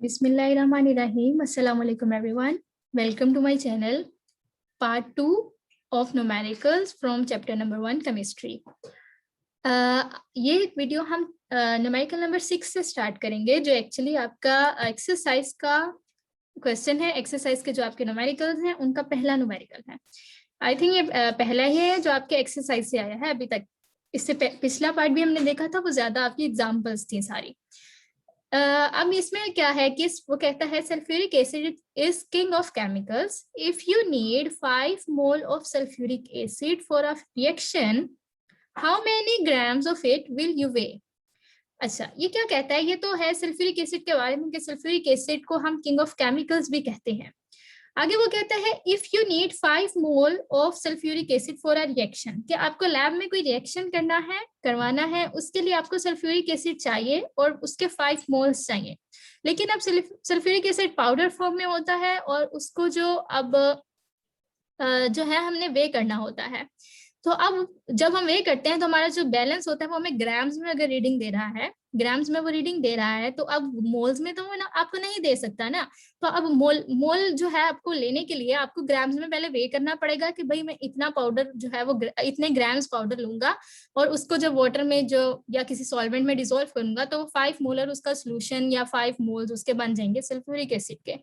Bismillahirrahmanirrahim. Assalamualaikum everyone. Welcome to my channel, part 2 of numericals from chapter number 1 chemistry. ये video हम numerical number 6 से start करेंगे, जो actually आपका exercise का क्वेश्चन है। एक्सरसाइज के जो आपके न्यूमेरिकल्स हैं उनका पहला न्यूमेरिकल है। आई थिंक ये पहला ही है जो आपके एक्सरसाइज से आया है अभी तक। इससे पिछला पार्ट भी हमने देखा था, वो ज्यादा आपकी एग्जाम्पल्स थी सारी। अब इसमें क्या है कि वो कहता है sulphuric acid is king of chemicals. If you need 5 mole of sulphuric acid for a reaction, how many grams of it will you weigh. अच्छा, ये क्या कहता है? ये तो है सल्फ्यूरिक एसिड के बारे में कि सल्फ्यूरिक एसिड को हम किंग ऑफ केमिकल्स भी कहते हैं। आगे वो कहता है if you need 5 mole of sulphuric acid for a reaction, कि आपको लैब में कोई रिएक्शन करवाना है, उसके लिए आपको सल्फ्यूरिक एसिड चाहिए और उसके 5 मोल्स चाहिए। लेकिन अब सल्फ्यूरिक एसिड पाउडर फॉर्म में होता है और उसको जो है हमने वे करना होता है। तो अब जब हम वे करते हैं तो हमारा जो बैलेंस होता है वो हमें ग्राम्स में अगर रीडिंग दे रहा है, ग्राम्स में वो रीडिंग दे रहा है, तो अब मोल्स में तो वो ना आपको नहीं दे सकता ना। तो अब मोल जो है आपको लेने के लिए आपको ग्राम्स में पहले वे करना पड़ेगा कि भाई मैं इतना पाउडर जो है वो इतने ग्राम्स पाउडर लूंगा और उसको जब वाटर में जो या किसी सॉल्वेंट में डिसॉल्व करूंगा तो 5 मोलर उसका सोल्यूशन या 5 मोल्स उसके बन जाएंगे सल्फ्यूरिक एसिड के।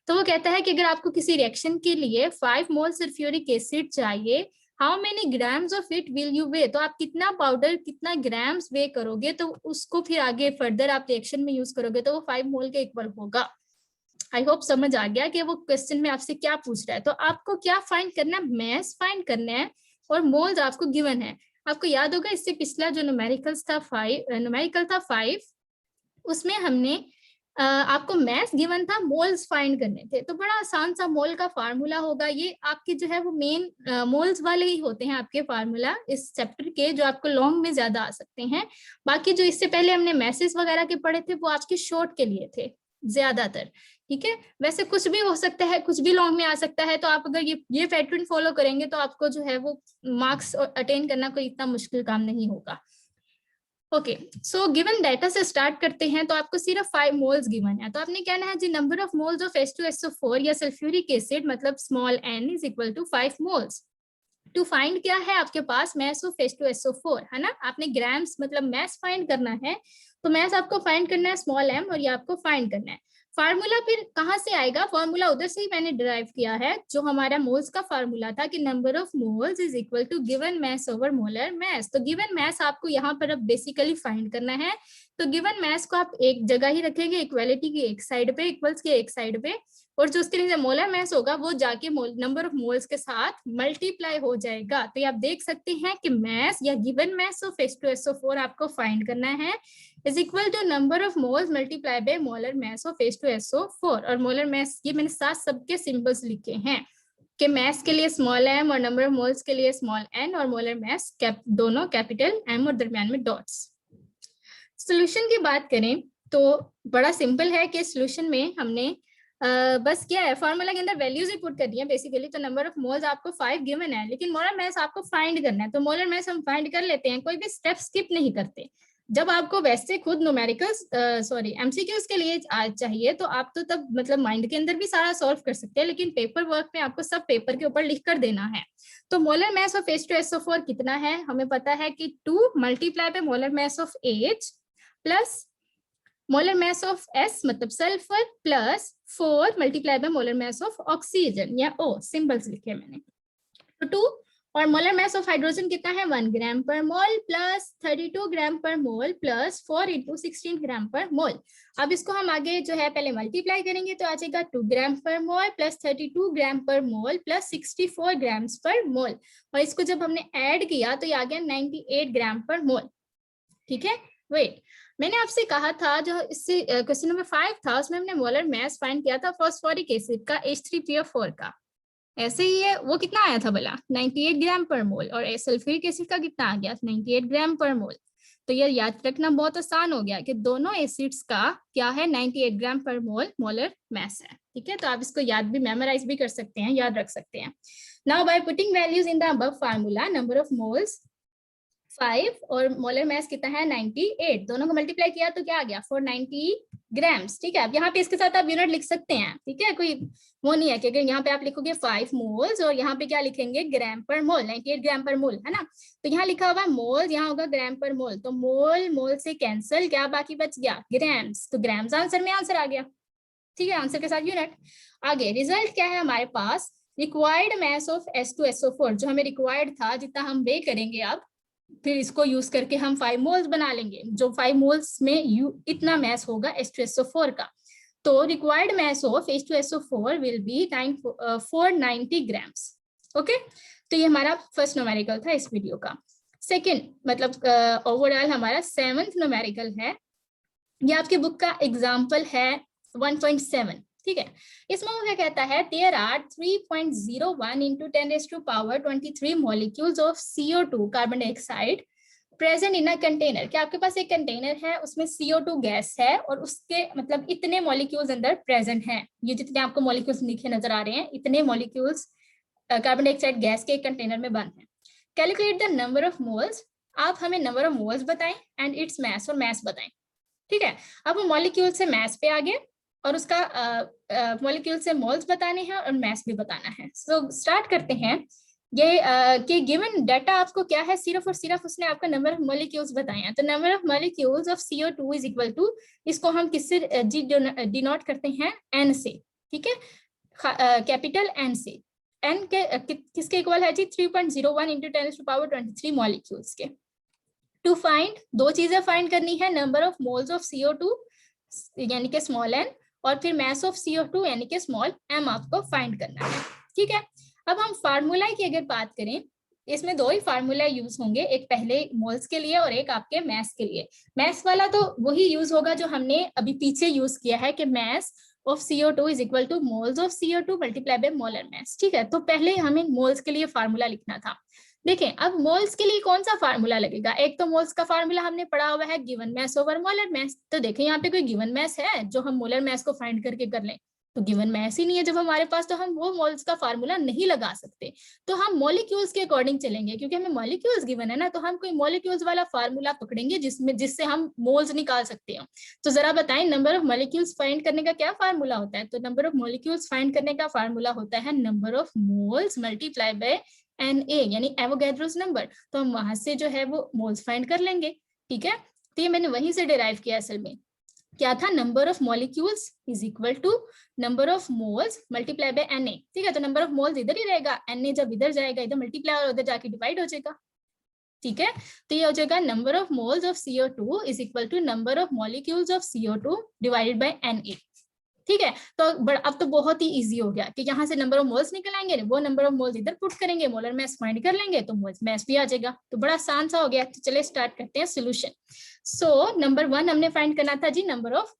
तो वो कहता है कि अगर आपको किसी रिएक्शन के लिए 5 मोल सल्फ्यूरिक एसिड चाहिए, how many grams of it will you weigh, तो आप कितना पाउडर कितना ग्राम्स वे करोगे तो उसको फिर आगे फर्दर आप रिएक्शन में यूज करोगे तो वो 5 मोल के इक्वल होगा। आई होप समझ आ गया कि वो क्वेश्चन में आपसे क्या पूछ रहा है। तो आपको क्या फाइंड करना है? मैस फाइंड करना है और मोल्स आपको गिवन है। आपको याद होगा इससे पिछला जो न्यूमेरिकल था 5, उसमें हमने आपको मैस गिवन था, मोल्स फाइंड करने थे। तो बड़ा आसान सा मोल का फार्मूला होगा। ये आपके जो है वो मेन मोल्स वाले ही होते हैं आपके फार्मूला इस चैप्टर के, जो आपको लॉन्ग में ज्यादा आ सकते हैं। बाकी जो इससे पहले हमने मैसेज वगैरह के पढ़े थे वो आपके शॉर्ट के लिए थे ज्यादातर। ठीक है, वैसे कुछ भी हो सकता है, कुछ भी लॉन्ग में आ सकता है। तो आप अगर ये पैटर्न फॉलो करेंगे तो आपको जो है वो मार्क्स अटेन करना कोई इतना मुश्किल काम नहीं होगा। ओके, सो गिवन डाटा से स्टार्ट करते हैं। तो आपको सिर्फ 5 मोल्स गिवन है, तो आपने कहना है जी number of moles of H2SO4 या सल्फ्यूरिक एसिड मतलब small n is equal to 5 moles. To find क्या है आपके पास? मैस ऑफ H2SO4 है ना। आपने ग्राम्स मतलब मैस फाइंड करना है, तो मैस आपको फाइंड करना है स्मॉल m और ये आपको फाइंड करना है। फार्मूला फिर कहाँ से आएगा? फार्मूला उधर से ही मैंने डिराइव किया है, जो हमारा मोल्स का फार्मूला था कि number of moles is equal to given mass over molar mass. तो गिवन मैस आपको यहाँ पर अब बेसिकली फाइंड करना है। तो गिवन मैस को आप एक जगह ही रखेंगे, इक्वालिटी की एक साइड पे, इक्वल्स की एक साइड पे, और जो उसके लिए मोलर मैस होगा वो जाके नंबर ऑफ मोल्स के साथ मल्टीप्लाई हो जाएगा। तो ये आप देख सकते हैं कि मैस या गिवन मैस ऑफ H2SO4 आपको फाइंड करना है is equal to number of moles multiply by molar mass of H2SO4। और मोलर मैस ये मैंने साथ सबके सिंबल्स लिखे हैं कि मैस के लिए स्मॉल m और नंबर ऑफ मोल्स के लिए स्मॉल n और मोलर मैस दोनों कैपिटल M और दरमियान में डॉट्स। सोल्यूशन की बात करें तो बड़ा सिंपल है कि सोल्यूशन में हमने बस क्या है, फॉर्मूला के अंदर वैल्यूज ही पुट करनी है बेसिकली। तो नंबर ऑफ मोल्स आपको 5 गिवन है, लेकिन मोलर मैस आपको फाइंड करना है। तो मोलर मैस हम फाइंड कर लेते हैं, कोई भी स्टेप स्किप नहीं करते। जब आपको वैसे खुद न्यूमेरिकल्स एमसीक्यूज के लिए चाहिए तो आप तो तब मतलब माइंड के अंदर भी सारा सॉल्व कर सकते हैं, लेकिन पेपर वर्क में आपको सब पेपर के ऊपर लिख कर देना है। तो मोलर मैस ऑफ H2SO4 कितना है? हमें पता है कि 2 मल्टीप्लाई पे molar mass of H plus molar mass of S मतलब sulphur plus 4 multiply by molar mass of oxygen या O, सिंबल्स लिखे मैंने। तो 2 और मोलर मैस ऑफ हाइड्रोजन कितना है? 1 ग्राम पर मोल प्लस 32 ग्राम पर मोल प्लस 4 × 16 ग्राम पर मोल। अब इसको हम आगे जो है पहले मल्टीप्लाई करेंगे तो आ जाएगा 2 ग्राम पर मोल प्लस 32 ग्राम पर मोल प्लस 64 ग्राम पर मोल। और इसको जब हमने ऐड किया तो ये आ गया 98 ग्राम पर मोल। ठीक है, वेट, मैंने आपसे कहा था जो इससे क्वेश्चन नंबर 5 था उसमें हमने मोलर मैस फाइंड किया था फॉस्फोरिक एसिड का H3PO4 का। ऐसे ही है, वो कितना आया था भला? 98 ग्राम पर मोल। और सल्फ्यूरिक एसिड का कितना आ गया? 98 ग्राम पर मोल। तो ये याद रखना बहुत आसान हो गया कि दोनों एसिड्स का क्या है? 98 ग्राम पर मोल मोलर मैस है। ठीक है, तो आप इसको याद भी मेमोराइज भी कर सकते हैं, याद रख सकते हैं। Now bye putting values in the above formula, number of moles 5 और मोलर मास कितना है 98, दोनों को मल्टीप्लाई किया तो क्या आ गया 490 ग्राम्स। ठीक है, अब यहाँ पे इसके साथ आप यूनिट लिख सकते हैं, ठीक है, कोई वो नहीं है, क्योंकि यहाँ पे आप लिखोगे 5 मोल्स और यहाँ पे क्या लिखेंगे ग्राम पर मोल, 98 ग्राम पर मोल, है ना। तो यहाँ लिखा हुआ मोल, यहाँ होगा ग्राम पर मोल, तो मोल मोल से कैंसिल, क्या बाकी बच गया ग्राम्स, तो ग्राम्स आंसर में आंसर आ गया। ठीक है, आंसर के साथ यूनिट। आगे रिजल्ट क्या है हमारे पास, रिक्वायर्ड मास ऑफ H2SO4, जो हमें रिक्वायर्ड था जितना हम वे करेंगे, अब फिर इसको यूज करके हम 5 मोल्स बना लेंगे, जो 5 मोल्स में इतना मास होगा H2SO4 का। तो required mass of H2SO4 will be 490 grams. Okay, तो ये हमारा फर्स्ट न्यूमेरिकल था इस वीडियो का। सेकंड मतलब ओवरऑल हमारा 7th न्यूमेरिकल है, ये आपकी बुक का एग्जाम्पल है 1.7। ठीक है, इसमें वो क्या कहता है, there are 3.01 into 10 raised to power 23 molecules of CO2 carbon dioxide present in a container. क्या आपके पास एक कंटेनर है, उसमें CO2 गैस है और उसके मतलब इतने मॉलिक्यूल्स अंदर प्रेजेंट हैं, ये जितने आपको मॉलिक्यूल्स लिखे नजर आ रहे हैं, इतने मॉलिक्यूल्स कार्बन डाइऑक्साइड गैस के एक कंटेनर में बंद है। Calculate the number of moles, आप हमें नंबर ऑफ मोल्स बताएं एंड इट्स मास, और मास बताएं। ठीक है, अब हम मॉलिक्यूल से मास पे आ गए और उसका मॉलिक्यूल से मोल्स बताने हैं और मास भी बताना है। सो स्टार्ट करते हैं। ये कि गिवन डाटा आपको क्या है, सिर्फ और सिर्फ उसने आपका नंबर ऑफ मॉलिक्यूल्स बताए हैं, तो number of molecules of CO2 is equal to, इसको हम किससे डिनोट करते हैं, N से। ठीक है, कैपिटल N से, N के किसके इक्वल है जी 3.01 into 10 raised to power 23 molecules के। टू फाइंड, दो चीजें फाइंड करनी है, number of moles of CO2 यानी कि स्मॉल n, और फिर मास ऑफ CO2 यानी कि स्मॉल m आपको फाइंड करना है। ठीक है, अब हम फार्मूला की अगर बात करें, इसमें दो ही फार्मूला यूज होंगे, एक पहले मोल्स के लिए और एक आपके मास के लिए। मास वाला तो वही यूज होगा जो हमने अभी पीछे यूज किया है कि mass of CO2 is equal two moles of CO2 multiply by molar मास। ठीक है, तो पहले हमें मोल्स के लिए फार्मूला लिखना था। देखें, अब मोल्स के लिए कौन सा फार्मूला लगेगा, एक तो मोल्स का फार्मूला हमने पढ़ा हुआ है given mass over molar mass, तो देखें यहाँ पे कोई गिवन मास है जो हम मोलर मास को फाइंड करके कर लें, तो गिवन मास ही नहीं है जब हमारे पास, तो हम वो मोल्स का फार्मूला नहीं लगा सकते, तो हम मॉलिक्यूल्स के अकॉर्डिंग चलेंगे, क्योंकि हमें मॉलिक्यूल्स गिवन है ना, तो हम कोई मॉलिक्यूल्स वाला फार्मूला पकड़ेंगे जिससे हम मोल्स निकाल सकते हो। तो जरा बताएं, नंबर ऑफ मॉलिक्यूल्स फाइंड करने का क्या फार्मूला होता है, तो नंबर ऑफ मॉलिक्यूल्स फाइंड करने का फार्मूला होता है number of moles multiply by Na यानी एवोगैड्रोस नंबर, तो हम वहां से जो है वो मोल्स फाइंड कर लेंगे। ठीक है, तो ये मैंने वहीं से डिराइव किया, असल में क्या था, number of molecules is equal to number of moles multiply by Na। ठीक है, तो नंबर ऑफ मोल्स इधर ही रहेगा, Na जब इधर जाएगा इधर मल्टीप्लाई और उधर जाके डिवाइड हो जाएगा। ठीक है, तो ये हो जाएगा number of moles of CO2 is equal to number of molecules of CO2 divided by Na। ठीक है, तो अब तो बहुत ही इजी हो गया कि यहाँ से नंबर ऑफ मोल्स निकल आएंगे, वो नंबर ऑफ मोल्स इधर पुट करेंगे, मोलर मास फाइंड कर लेंगे, तो मोल्स मास भी आ जाएगा, तो बड़ा आसान सा हो गया। तो चलिए स्टार्ट करते हैं सोल्यूशन। सो नंबर 1 हमने फाइंड करना था जी number of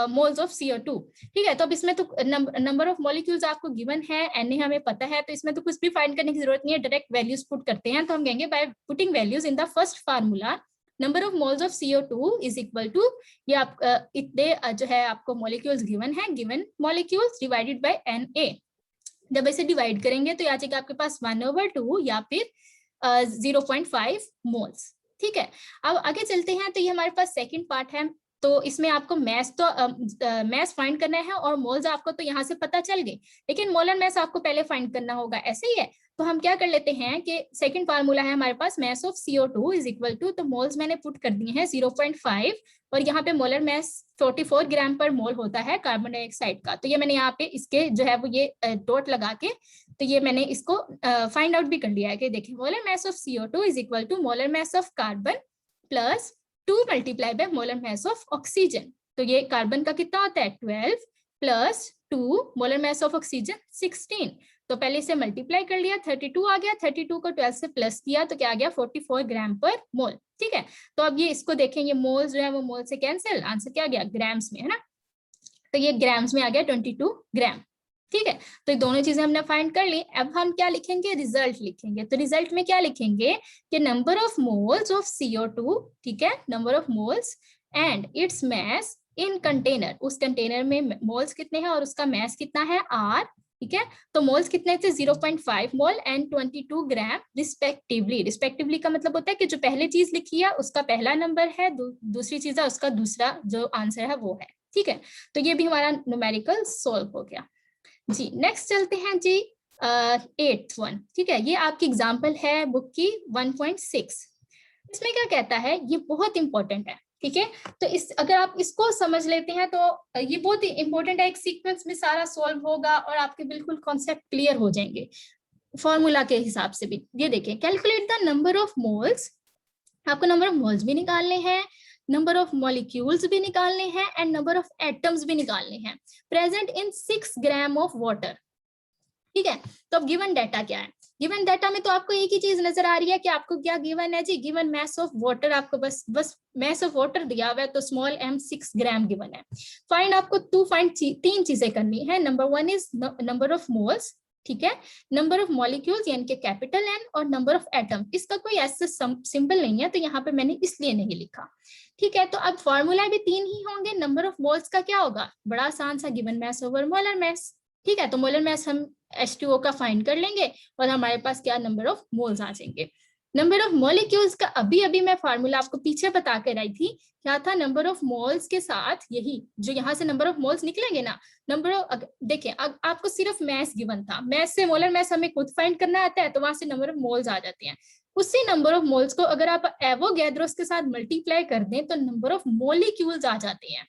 moles of CO2। ठीक है, तो अब इसमें तो नंबर ऑफ मॉलिक्यूल्स आपको गिवन है, Na हमें पता है, तो इसमें तो कुछ भी फाइंड करने की जरूरत नहीं है, डायरेक्ट वैल्यूज पुट करते हैं। तो हम कहेंगे by putting values in the first formula, number of moles of CO2 is equal to, ये आप इतने जो है आपको मॉलिक्यूल्स गिवन है, given molecules divided by Na। जब इसे डिवाइड करेंगे तो आ जाएगा आपके पास 1/2 या फिर 0.5 मोल्स। ठीक है, अब आगे चलते हैं, तो ये हमारे पास सेकंड पार्ट है, तो इसमें आपको मैस तो मैस फाइंड करना है और मोल्स आपको तो यहाँ से पता चल गए, लेकिन मोलर मैस आपको पहले फाइंड करना होगा, ऐसे ही है। तो हम क्या कर लेते हैं कि सेकंड फार्मूला है हमारे पास mass of CO2 is equal to, तो मोल्स मैंने पुट कर दिए हैं 0.5 और यहाँ पे मोलर मैस 44 ग्राम पर मोल होता है कार्बन डाइऑक्साइड का, तो ये मैंने यहाँ पे इसके जो है वो ये डॉट लगा के, तो ये मैंने इसको फाइंड आउट भी कर लिया है कि देखिए molar mass of CO2 is equal to molar mass of carbon plus 2 multiply by molar mass of oxygen. तो ये कार्बन का कितना होता है 12 plus 2 molar mass of oxygen 16, तो पहले इसे मल्टीप्लाई कर लिया, 32 आ गया, 32 को 12 से प्लस किया तो क्या आ गया 44 ग्राम पर मोल। ठीक है, तो अब ये इसको देखें, ये मोल्स जो है वो मोल से कैंसिल, आंसर क्या आ गया ग्राम्स में, है ना, तो ये ग्राम्स में आ गया 22 ग्राम। ठीक है, तो ये दोनों चीजें हमने फाइंड कर ली। अब हम क्या लिखेंगे, रिजल्ट लिखेंगे, तो रिजल्ट में क्या लिखेंगे कि number of moles of CO2, ठीक है, number of moles and its mass in container, उस कंटेनर में मोल्स कितने हैं और उसका मास कितना है R ठीक है। तो मोल्स कितने थे 0.5 mole and 22 gram respectively. Respectively का मतलब होता है कि जो पहले चीज लिखी है उसका पहला नंबर है, दूसरी चीज है उसका दूसरा जो आंसर है वो है। ठीक है, तो ये भी हमारा न्यूमेरिकल सॉल्व हो गया जी। नेक्स्ट चलते हैं जी 8th वन। ठीक है, ये आपकी एग्जाम्पल है बुक की 1.6। इसमें क्या कहता है, ये बहुत इंपॉर्टेंट है। ठीक है, तो इस अगर आप इसको समझ लेते हैं तो ये बहुत ही इंपॉर्टेंट है, एक सीक्वेंस में सारा सॉल्व होगा और आपके बिल्कुल कॉन्सेप्ट क्लियर हो जाएंगे फॉर्मूला के हिसाब से भी। ये देखें, calculate the number of moles, आपको नंबर ऑफ मोल्स भी निकालने हैं, नंबर ऑफ मॉलिक्यूल्स भी निकालने हैं एंड नंबर ऑफ एटम्स भी निकालने हैं present in 6 gram of water. ठीक है, तो अब गिवन डाटा क्या है, गिवन डाटा में तो आपको एक ही चीज नजर आ रही है कि आपको क्या गिवन है जी, गिवन मैस ऑफ वाटर, आपको बस मैस ऑफ वाटर दिया हुआ है तो स्मॉल m 6 ग्राम गिवन है। फाइंड आपको तीन चीजें करनी है। Number 1 is number of moles, ठीक है, नंबर ऑफ मॉलिक्यूल्स यानी कि कैपिटल N, और नंबर ऑफ एटम। इसका कोई ऐसा सिंबल नहीं है तो यहाँ पे मैंने इसलिए नहीं लिखा। ठीक है, तो अब फॉर्मूला भी 3 ही होंगे। नंबर ऑफ मोल्स का क्या होगा, बड़ा आसान सा, given mass over molar mass. ठीक है, तो मोलर मैस हम H2O का फाइंड कर लेंगे और हमारे पास क्या नंबर ऑफ मोल्स आ जाएंगे। नंबर ऑफ मॉलिक्यूल्स का अभी अभी मैं फार्मूला आपको पीछे बता कर आई थी, क्या था, नंबर ऑफ मोल्स के साथ यही जो यहाँ से नंबर ऑफ मोल्स निकलेंगे ना, नंबर ऑफ, देखिए आपको सिर्फ मैस गिवन था, मैस से मोलर मैस हमें खुद फाइंड करना आता है तो वहां से नंबर ऑफ मोल्स आ जाते हैं। उसी नंबर ऑफ मोल्स को अगर आप एवोगैड्रोस के साथ मल्टीप्लाई कर दें तो नंबर ऑफ मॉलिक्यूल्स आ जाते हैं।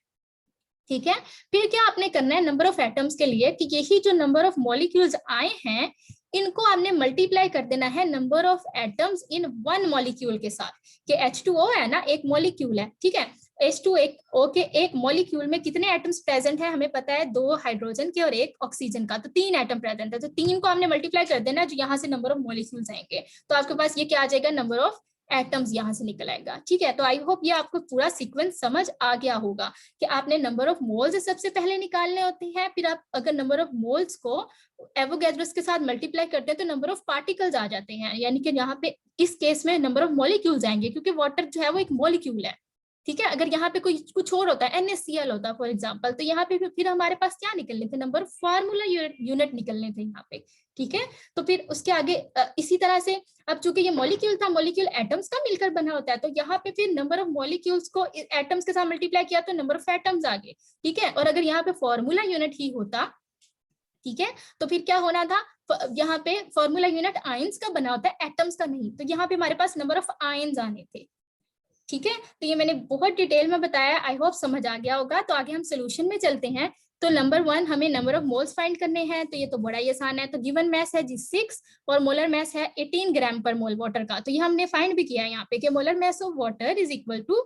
ठीक है, फिर क्या आपने करना है नंबर ऑफ एटम्स के लिए कि यही जो नंबर ऑफ मॉलिक्यूल्स आए हैं इनको आपने मल्टीप्लाई कर देना है number of atoms in one molecule के साथ, कि H2O है ना एक मॉलिक्यूल है। ठीक है, H2O के एक मॉलिक्यूल में कितने एटम्स प्रेजेंट है हमें पता है, 2 हाइड्रोजन के और 1 ऑक्सीजन का, तो 3 एटम प्रेजेंट है, तो 3 को हमने मल्टीप्लाई कर देना जो यहाँ से नंबर ऑफ मॉलिक्यूल्स आएंगे, तो आपके पास ये क्या आ जाएगा, नंबर ऑफ एटम्स यहाँ से निकल आएगा। ठीक है, तो आई होप ये आपको पूरा सीक्वेंस समझ आ गया होगा कि आपने नंबर ऑफ मोल्स सबसे पहले निकालने होते हैं, फिर आप अगर नंबर ऑफ मोल्स को एवोगैड्रोस के साथ मल्टीप्लाई करते हैं तो नंबर ऑफ पार्टिकल्स आ जाते हैं, यानी कि यहाँ पे इस केस में नंबर ऑफ मॉलिक्यूल्स आएंगे क्योंकि वाटर जो है वो एक मॉलिक्यूल है। ठीक है, अगर यहाँ पे कोई कुछ और होता है NaCl होता है फॉर एग्जांपल, तो यहाँ पे फिर हमारे पास क्या निकलने थे, नंबर ऑफ फार्मूला यूनिट निकलने थे यहाँ पे। ठीक है, तो फिर उसके आगे इसी तरह से अब चूंकि ये मॉलिक्यूल था, मॉलिक्यूल एटम्स का मिलकर बना होता है, तो यहाँ पे फिर नंबर ऑफ मॉलिक्यूल्स को एटम्स के साथ मल्टीप्लाई किया तो नंबर ऑफ एटम्स आ गए। ठीक है, और अगर यहाँ पे फॉर्मूला यूनिट ही होता, ठीक है, तो फिर क्या होना था, यहाँ पे फॉर्मूला यूनिट आयंस का बना होता है एटम्स का नहीं, तो यहाँ पे हमारे पास नंबर ऑफ आयंस आने थे। ठीक है, तो ये मैंने बहुत डिटेल में बताया, आई होप समझ आ गया होगा। तो आगे हम सोल्यूशन में चलते हैं। तो नंबर 1 हमें नंबर ऑफ मोल्स फाइंड करने हैं, तो ये तो बड़ा ही आसान है। तो गिवन मैस है जी 6 और मोलर मैस है 18 ग्राम पर मोल वाटर का, तो ये हमने फाइंड भी किया यहाँ पे कि molar mass of water is equal to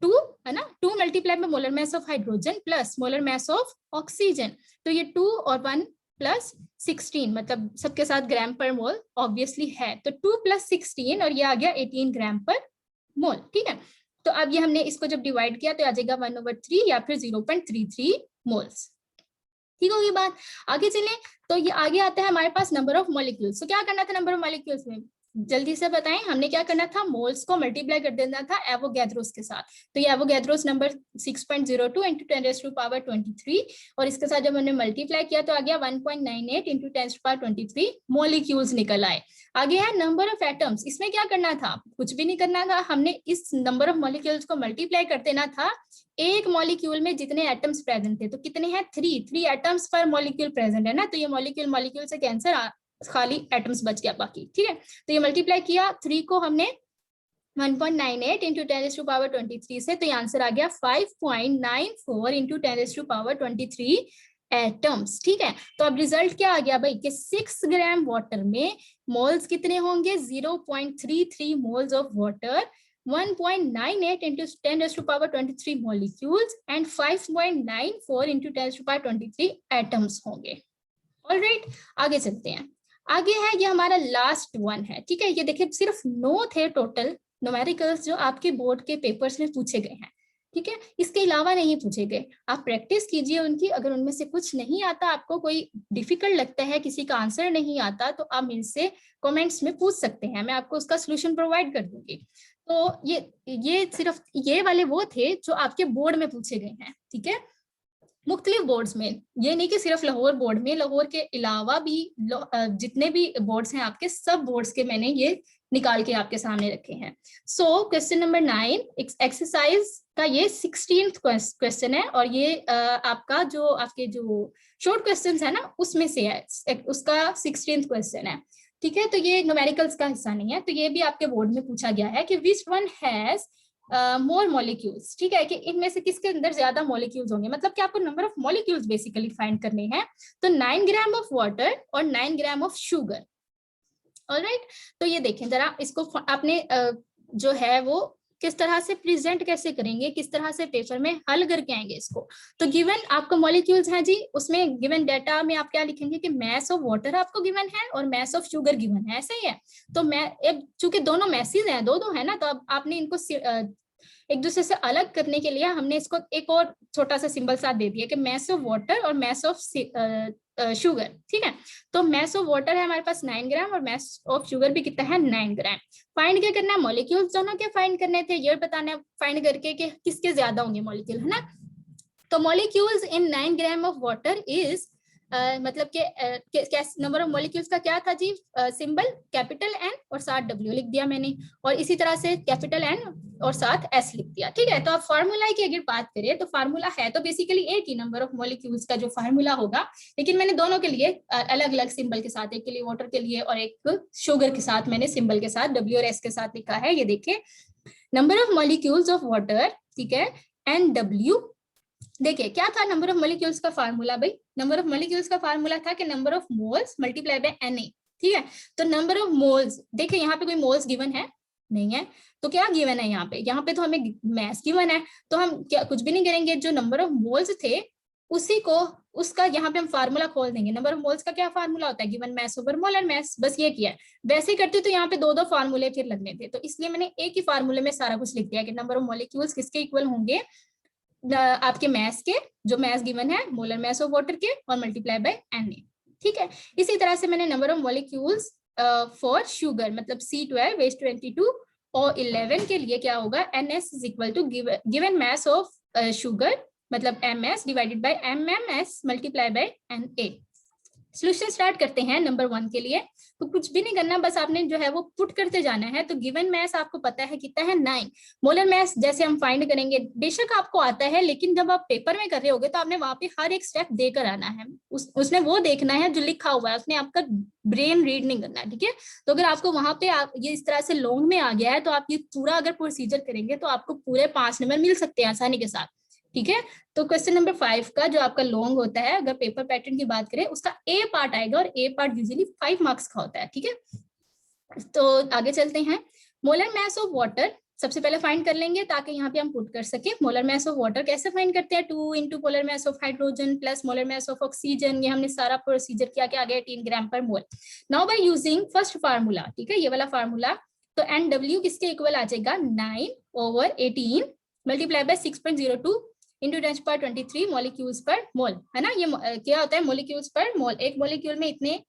2 है ना, 2 मल्टीप्लाई में molar mass of hydrogen plus molar mass of oxygen, तो ये 2 और 1 प्लस 16 मतलब सबके साथ ग्राम पर मोल ऑब्वियसली है, तो 2 प्लस 16 और ये आ गया 18 ग्राम पर मोल। ठीक है, तो अब ये हमने इसको जब डिवाइड किया तो आ जाएगा 1/3 या फिर 0.33 मोल्स। ठीक होगी बात, आगे चलें। तो ये आगे आता है हमारे पास नंबर ऑफ मॉलिक्यूल्स। तो क्या करना था नंबर ऑफ मॉलिक्यूल्स में, जल्दी से बताएं, हमने क्या करना था, मोल्स को मल्टीप्लाई कर देना था एवोगैड्रोस के साथ, तो ये एवोगैड्रोस नंबर 6.02 × 10⁻23 और इसके साथ जब हमने मल्टीप्लाई किया तो आ गया 1.98 × 10⁻23 मॉलिक्यूल्स निकल आए। आगे है नंबर ऑफ एटम्स, इसमें क्या करना था, कुछ भी नहीं करना था, हमने इस नंबर ऑफ मॉलिक्यूल्स को मल्टीप्लाई कर देना था एक मॉलिक्यूल में जितने एटम्स प्रेजेंट थे, तो कितने हैं 3 एटम्स पर मॉलिक्यूल प्रेजेंट है ना, तो ये मॉलिक्यूल से कैंसर खाली एटम्स बच गया बाकी। ठीक है, तो ये मल्टीप्लाई किया 3 को हमने 1.98 × 10⁻23 से, तो ये आंसर आ गया 5.94 × 10⁻23 एटम्स। ठीक है, तो अब रिजल्ट क्या आ गया भाई कि 6 ग्राम वाटर में मोल्स कितने होंगे, 0.33 moles of water, 1.98 × 10⁻23 molecules and 5.94 × 10⁻23 atoms होंगे। ऑलराइट, आगे चलते हैं। आगे है ये हमारा लास्ट वन है। ठीक है, ये देखिए सिर्फ 9 थे टोटल न्यूमेरिकल्स जो आपके बोर्ड के पेपर्स में पूछे गए हैं। ठीक है, इसके अलावा नहीं पूछे गए, आप प्रैक्टिस कीजिए उनकी। अगर उनमें से कुछ नहीं आता, आपको कोई डिफिकल्ट लगता है, किसी का आंसर नहीं आता, तो आप मुझसे कमेंट्स में पूछ सकते हैं, मैं आपको उसका सोल्यूशन प्रोवाइड कर दूंगी। तो ये सिर्फ ये वाले वो थे जो आपके बोर्ड में पूछे गए हैं। ठीक है, मुख्तलिफ बोर्ड्स में, ये नहीं कि सिर्फ लाहौर बोर्ड में, लाहौर के अलावा भी जितने भी बोर्ड्स हैं आपके, सब बोर्ड्स के मैंने ये निकाल के आपके सामने रखे हैं। सो क्वेश्चन नंबर 9 एक्सरसाइज का ये 16th क्वेश्चन है, और ये आपका जो आपके जो शॉर्ट क्वेश्चन है ना उसमें से है, उसका 16th क्वेश्चन है। ठीक है, तो ये न्यूमेरिकल्स का हिस्सा नहीं है, तो ये भी आपके बोर्ड में पूछा गया है कि which one has more molecules. ठीक है, कि इनमें से किसके अंदर ज्यादा मॉलिक्यूल्स होंगे, मतलब कि आपको number of molecules basically find करने हैं। तो 9 ग्राम ऑफ वाटर और 9 ग्राम ऑफ शुगर। ऑलराइट, तो ये देखें जरा, इसको आपने जो है वो किस तरह से प्रेजेंट कैसे करेंगे, किस तरह से पेपर में हल करके आएंगे इसको। तो गिवन आपको मॉलिक्यूल्स हैं जी, उसमें गिवन डेटा में आप क्या लिखेंगे कि मैस ऑफ वाटर आपको गिवन है और मैस ऑफ शुगर गिवन है, ऐसा ही है। तो मैं चूंकि दोनों मैसेज हैं, दो है ना, तो अब आपने इनको एक दूसरे से अलग करने के लिए हमने इसको एक और छोटा सा सिंबल साथ दे दिया कि मैस ऑफ वाटर और मैस ऑफ शुगर। ठीक है, तो मैस ऑफ वाटर है हमारे पास 9 ग्राम और मैस ऑफ शुगर भी कितना है 9 ग्राम। फाइंड क्या करना है, मॉलिक्यूल्स दोनों के फाइंड करने थे, ये बताना है फाइंड करके कि किसके ज्यादा होंगे मॉलिक्यूल, है ना। तो molecules in 9 gram of water is मतलब कि नंबर ऑफ मॉलिक्यूल्स का क्या था जी, सिंबल कैपिटल एन और साथ डब्ल्यू लिख दिया मैंने, और इसी तरह से कैपिटल एन और साथ एस लिख दिया। ठीक है, तो आप फार्मूला की अगर बात करें तो फार्मूला है तो बेसिकली एक ही नंबर ऑफ मॉलिक्यूल्स का जो फार्मूला होगा, लेकिन मैंने दोनों के लिए अलग अलग सिंबल के साथ, एक के लिए वाटर के लिए और एक शुगर के साथ मैंने सिंबल के साथ डब्ल्यू और एस के साथ लिखा है। ये देखिए, number of molecules of water, ठीक है, एन डब्ल्यू। देखिए क्या था नंबर ऑफ मॉलिक्यूल्स का फार्मूला भाई, नंबर ऑफ मॉलिक्यूल्स का फार्मूला था कि number of moles multiply by Na। ठीक है, तो नंबर ऑफ मोल्स, देखिए यहाँ पे कोई मोल्स गिवन है नहीं है, तो क्या गिवन है यहाँ पे तो हमें मैस गिवन है, तो हम क्या कुछ भी नहीं करेंगे, जो नंबर ऑफ मोल्स थे उसी को उसका यहाँ पे हम फार्मूला खोल देंगे। नंबर ऑफ मोल्स का क्या फार्मूला होता है, given mass over molar mass, बस ये किया है। वैसे करते तो यहाँ पे दो फार्मूले फिर लगने थे, तो इसलिए मैंने एक ही फार्मूले में सारा कुछ लिख दिया कि नंबर ऑफ मॉलिक्यूल्स किसके इक्वल होंगे, आपके मैस के, जो मैस गिवन है मोलर मैस ऑफ वाटर के, और मल्टीप्लाई बाय Na। ठीक है, इसी तरह से मैंने number of molecules for sugar मतलब C12 H22 और 11 के लिए क्या होगा, NS is equal to given mass of sugar मतलब MS divided by MMS multiply by Na। Solution start करते हैं नंबर 1 के लिए। तो कुछ भी नहीं करना, बस आपने जो है वो पुट करते जाना है। तो गिवन मैस आपको पता है कितना है 9, मोलर मैस जैसे हम फाइंड करेंगे बेशक आपको आता है, लेकिन जब आप पेपर में कर रहे होगे तो आपने वहां पे हर एक स्टेप देकर आना है, उसने वो देखना है जो लिखा हुआ है, उसने आपका ब्रेन रीड नहीं करना है। ठीक है, तो अगर आपको वहां पे ये इस तरह से लॉन्ग में आ गया है तो आप ये पूरा अगर प्रोसीजर करेंगे तो आपको पूरे 5 नंबर मिल सकते हैं आसानी के साथ। ठीक है, तो क्वेश्चन नंबर 5 का जो आपका लॉन्ग होता है, अगर पेपर पैटर्न की बात करें, उसका ए पार्ट आएगा और ए पार्ट यूजुअली 5 मार्क्स का होता है। ठीक है, तो आगे चलते हैं। मोलर मैस ऑफ वाटर सबसे पहले फाइंड कर लेंगे ताकि यहाँ पे हम पुट कर सके। मोलर मैस ऑफ वाटर कैसे फाइंड करते हैं, 2 into molar mass of hydrogen plus molar mass of oxygen. ये हमने सारा प्रोसीजर किया कि आ गया 18 gram per mole. Now by using first formula, ठीक है, ये वाला फार्मूला, तो NW किसके इक्वल आ जाएगा 9 over 18 multiply by 6.02 into 10⁻23 molecules पर मोल, है ना। ये क्या होता है मॉलिक्यूल्स पर मोल, एक मॉलिक्यूल में इतने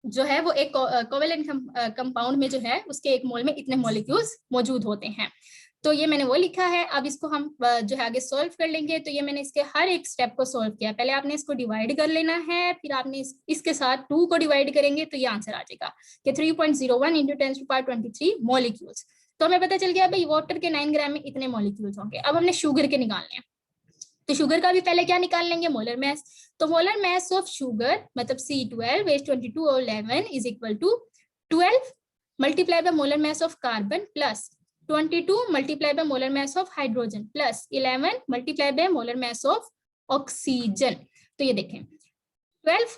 जो है वो एक कोवेलेंट कंपाउंड में जो है उसके एक मोल में इतने मॉलिक्यूल्स मौजूद होते हैं। तो ये मैंने वो लिखा है। अब इसको हम जो है आगे सॉल्व कर लेंगे। तो ये मैंने इसके हर एक स्टेप को सॉल्व किया। पहले आपने इसको डिवाइड कर लेना है, फिर आपने इसके साथ 2 को डिवाइड करेंगे तो ये आंसर आ जाएगा कि 3.01 इंटू 10⁻23 मॉलिक्यूल्स। तो हमें पता चल गया भाई वाटर के 9 ग्राम में इतने मॉलिक्यूल्स होंगे। अब हमने शुगर के निकालने हैं, तो शुगर का भी पहले क्या निकाल लेंगे, मोलर मैस। तो मोलर मैस ऑफ शुगर मतलब C12 H22 और 11 is equal to 12 multiply by molar mass of carbon plus 22 multiply by molar mass of hydrogen plus 11 multiply by molar mass of oxygen. तो ये देखें 12,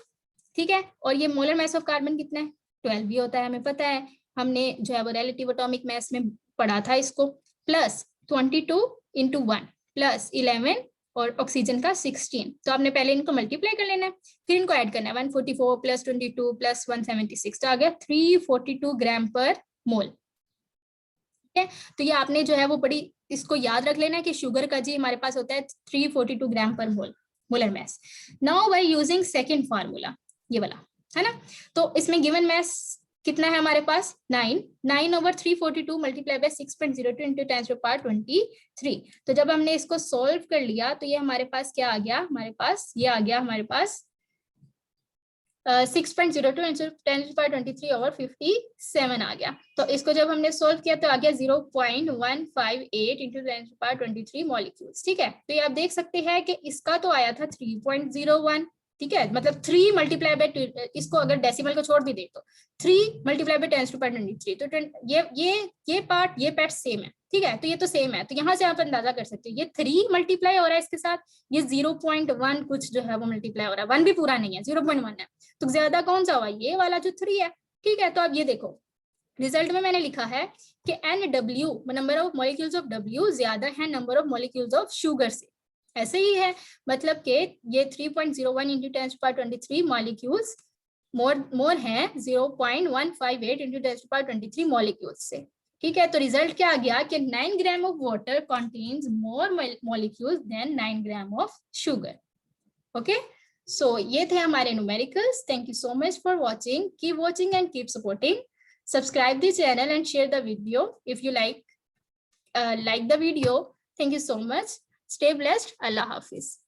ठीक है, और ये मोलर मैस ऑफ कार्बन कितना है 12 भी होता है, हमें पता है, हमने जो है वो रिलेटिव एटॉमिक मैस में पढ़ा था इसको, प्लस 22 इंटू 1 प्लस 11 और ऑक्सीजन का 16। तो आपने पहले इनको मल्टीप्लाई कर लेना है, फिर इनको ऐड करना है 144 प्लस 22 प्लस 176, तो आ गया 342 ग्राम पर मोल। ठीक है, तो ये आपने जो है वो बड़ी इसको याद रख लेना है कि शुगर का जी हमारे पास होता है 342 gram per mole molar mass. Now by using second formula, ये वाला है ना, तो इसमें गिवन मैस कितना है हमारे पास 9/342 मल्टीप्लाई बाय 6.02 इंटू 10⁻23। तो जब हमने इसको सॉल्व कर लिया तो ये हमारे पास क्या आ गया, हमारे पास ये आ गया हमारे पास 6.02 इंटू 10⁻23/57 आ गया। तो इसको जब हमने सोल्व किया तो आ गया 0.158 इंटू 10⁻23 मॉलिक्यूल्स। ठीक है, तो ये आप देख सकते हैं कि इसका तो आया था 3.01। ठीक है, मतलब 3 मल्टीप्लाई बाय, इसको अगर डेसिमल को छोड़ भी दे तो 3 मल्टीप्लाई बाय 10⁻23। तो ये पार्ट सेम है। ठीक है, तो ये तो सेम है, तो यहाँ से आप अंदाजा कर सकते हो ये 3 मल्टीप्लाई हो रहा है इसके साथ, ये 0.1 कुछ जो है वो मल्टीप्लाई हो रहा है, 1 भी पूरा नहीं है, 0.1 है। तो ज्यादा कौन सा हुआ, ये वाला जो 3 है। ठीक है, तो अब ये देखो रिजल्ट में मैंने लिखा है कि NW number of molecules of W ज्यादा है number of molecules of sugar से। ऐसे ही है, मतलब कि ये 3.01 इंटू 10⁻23 मॉलिक्यूल्स मोर है 0.158 इंटू 10⁻23 मॉलिक्यूल्स से। ठीक है, तो रिजल्ट क्या आ गया कि 9 gram of water contains more molecules than 9 gram of sugar. Okay, so ये थे हमारे numericals. Thank you so much for watching, keep watching and keep supporting. Subscribe the channel and share the video if you like the video. Thank you so much. Stay blessed. Allah Hafiz.